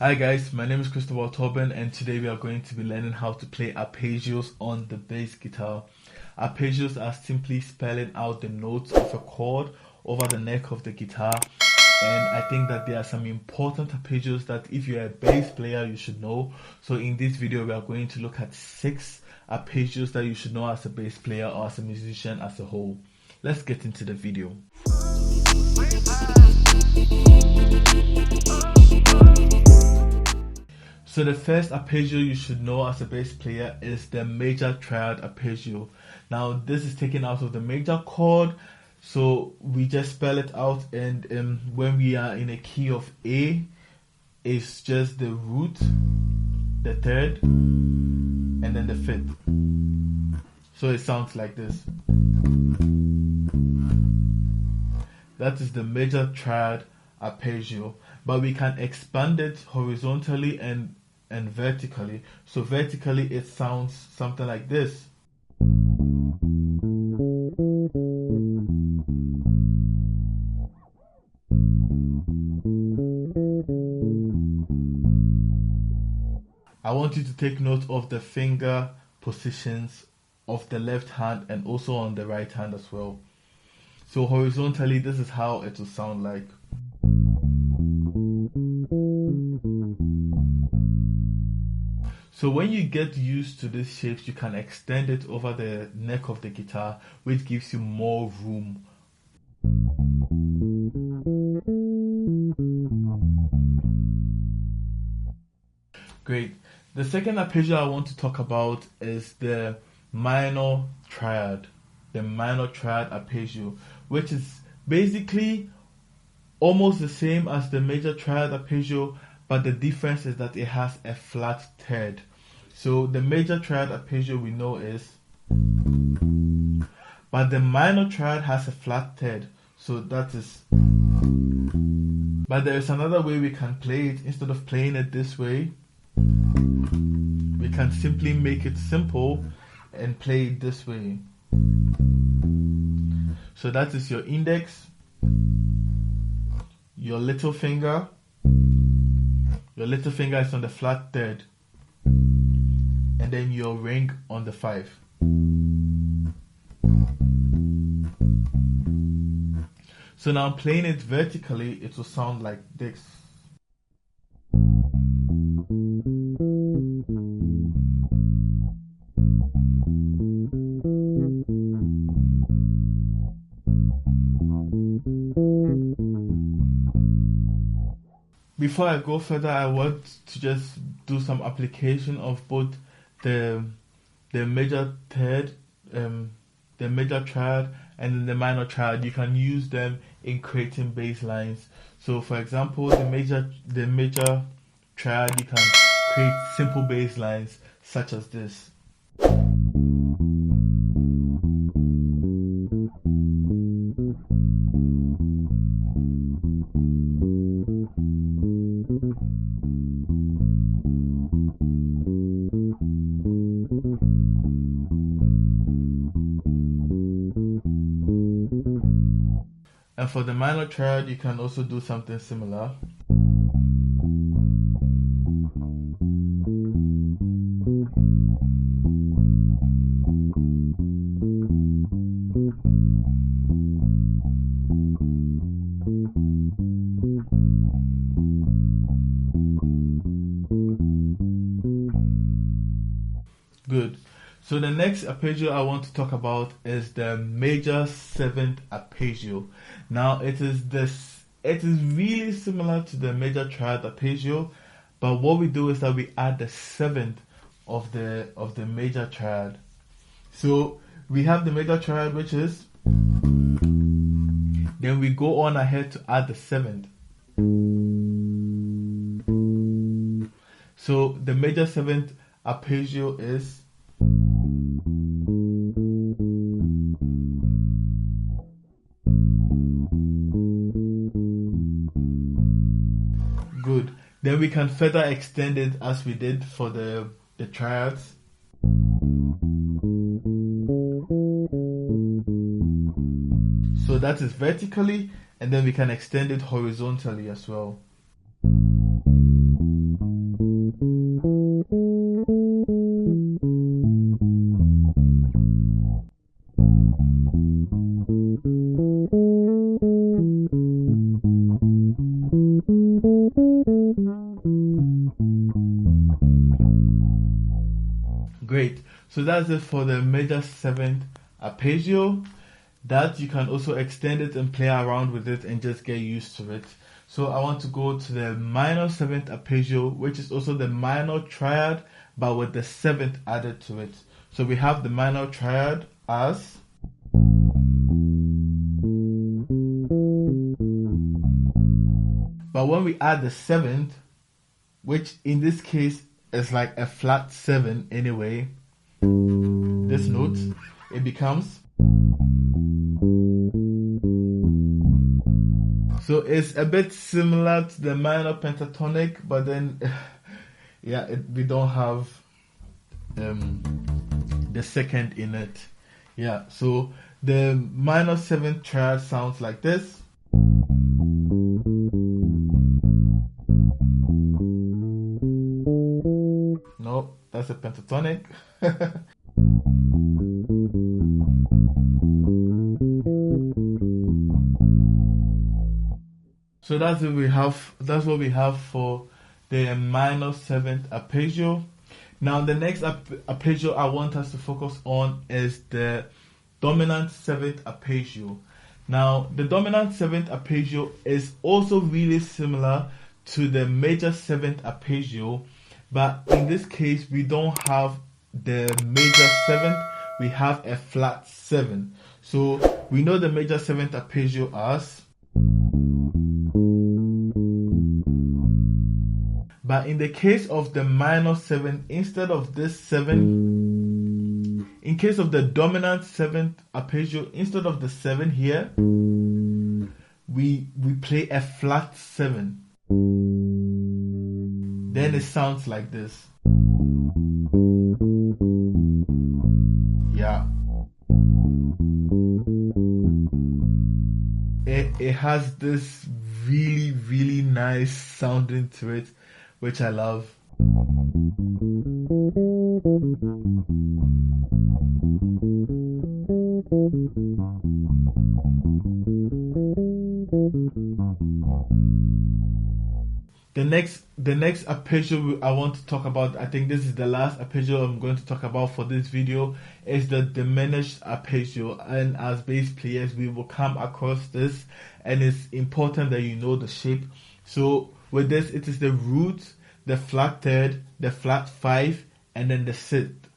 Hi guys, my name is Christopher Tobin and today we are going to be learning how to play arpeggios on the bass guitar. Arpeggios are simply spelling out the notes of a chord over the neck of the guitar, and I think that there are some important arpeggios that if you're a bass player you should know. So in this video we are going to look at 6 arpeggios that you should know as a bass player or as a musician as a whole. Let's get into the video. So the first arpeggio you should know as a bass player is the major triad arpeggio. Now this is taken out of the major chord, so we just spell it out, and when we are in a key of A, it's just the root, the third, and then the fifth. So it sounds like this. That is the major triad arpeggio, but we can expand it horizontally and vertically. So vertically it sounds something like this. I want you to take note of the finger positions of the left hand and also on the right hand as well. So horizontally, this is how it will sound like. So when you get used to these shapes, you can extend it over the neck of the guitar, which gives you more room. Great. The second arpeggio I want to talk about is the minor triad. The minor triad arpeggio, which is basically almost the same as the major triad arpeggio, but the difference is that it has a flat third. So the major triad arpeggio we know is, but the minor triad has a flat third. So that is, but there is another way we can play it. Instead of playing it this way, we can simply make it simple and play it this way. So that is your index, your little finger. Your little finger is on the flat third, and then your ring on the 5. So now playing it vertically, it will sound like this. Before I go further, I want to just do some application of both the major third, the major triad, and the minor triad. You can use them in creating bass lines. So for example, the major triad, you can create simple bass lines such as this. And for the minor triad, you can also do something similar. Good. So the next arpeggio I want to talk about is the major 7th arpeggio. Now it is really similar to the major triad arpeggio, but what we do is that we add the 7th of the major triad. So we have the major triad, which is, then we go on ahead to add the 7th. So the major 7th arpeggio is, good. Then we can further extend it as we did for the triads. So that is vertically, and then we can extend it horizontally as well. Great. So that's it for the major 7th arpeggio. That you can also extend it and play around with it and just get used to it. So I want to go to the minor 7th arpeggio, which is also the minor triad, but with the 7th added to it. So we have the minor triad as, but when we add the 7th, which in this case is like a flat 7 anyway, this note, it becomes, so it's a bit similar to the minor pentatonic, but then yeah, we don't have the second in it. Yeah, so the minor 7th triad sounds like this. No, that's a pentatonic. So that's what we have. That's what we have for the minor 7th arpeggio. Now the next arpeggio I want us to focus on is the dominant 7th arpeggio. Now the dominant 7th arpeggio is also really similar to the major 7th arpeggio, but in this case we don't have the major 7th, we have a flat 7. So we know the major 7th arpeggio as, but in the case of the minor 7, instead of this 7, in case of the dominant 7th arpeggio, instead of the 7 here, we play a flat 7. Then it sounds like this. Yeah. It has this really, really nice sounding to it, which I love. The next arpeggio I want to talk about, I think this is the last arpeggio I'm going to talk about for this video, is the diminished arpeggio. And as bass players, we will come across this, and it's important that you know the shape. So with this, it is the root, the flat third, the flat 5, and then the sixth.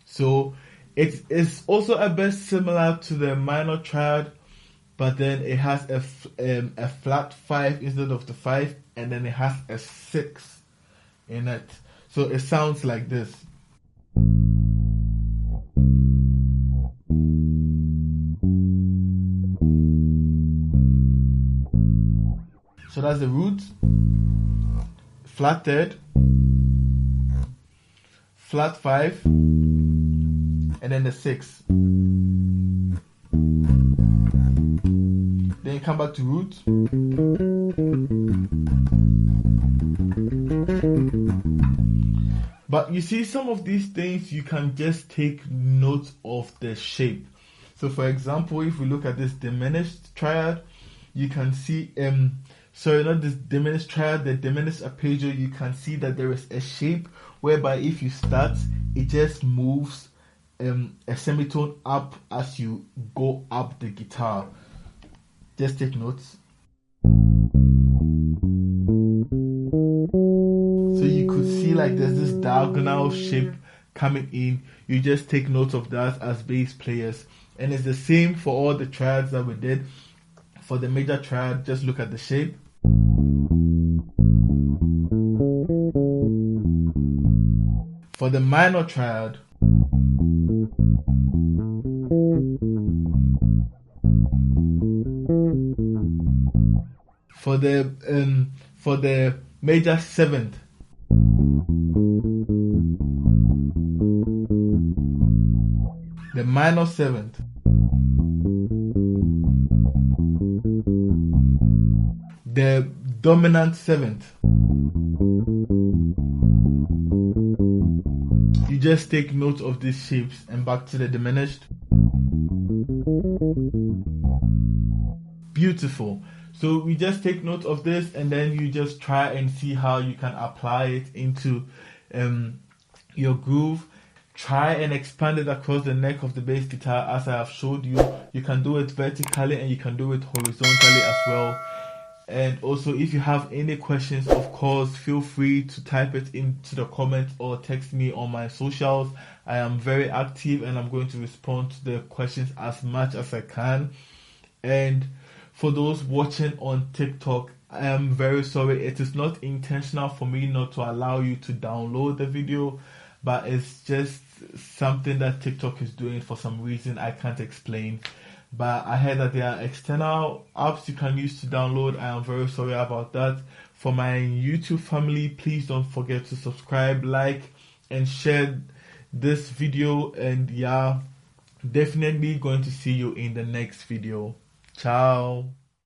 So it is also a bit similar to the minor triad, but then it has a flat 5 instead of the 5, and then it has a 6 in it. So it sounds like this. So that's the root, flat third, flat 5, and then the 6. Then you come back to root. But you see, some of these things you can just take note of the shape. So for example, if we look at this diminished triad, you can see not this diminished triad, the diminished arpeggio, you can see that there is a shape whereby if you start, it just moves a semitone up as you go up the guitar. Just take notes. So you could see like there's this diagonal shape coming in. You just take note of that as bass players. And it's the same for all the triads that we did. For the major triad, just look at the shape. For the minor triad, for the major 7th, the minor 7th, the dominant 7th, you just take note of these shapes. And back to the diminished. Beautiful. So we just take note of this, and then you just try and see how you can apply it into your groove. Try and expand it across the neck of the bass guitar as I have showed you. You can do it vertically and you can do it horizontally as well. And also, if you have any questions, of course, feel free to type it into the comments or text me on my socials. I am very active and I'm going to respond to the questions as much as I can. And for those watching on TikTok, I am very sorry. It is not intentional for me not to allow you to download the video, but it's just something that TikTok is doing for some reason I can't explain. But I heard that there are external apps you can use to download. I am very sorry about that. For my YouTube family, please don't forget to subscribe, like, and share this video. And yeah, definitely going to see you in the next video. Ciao.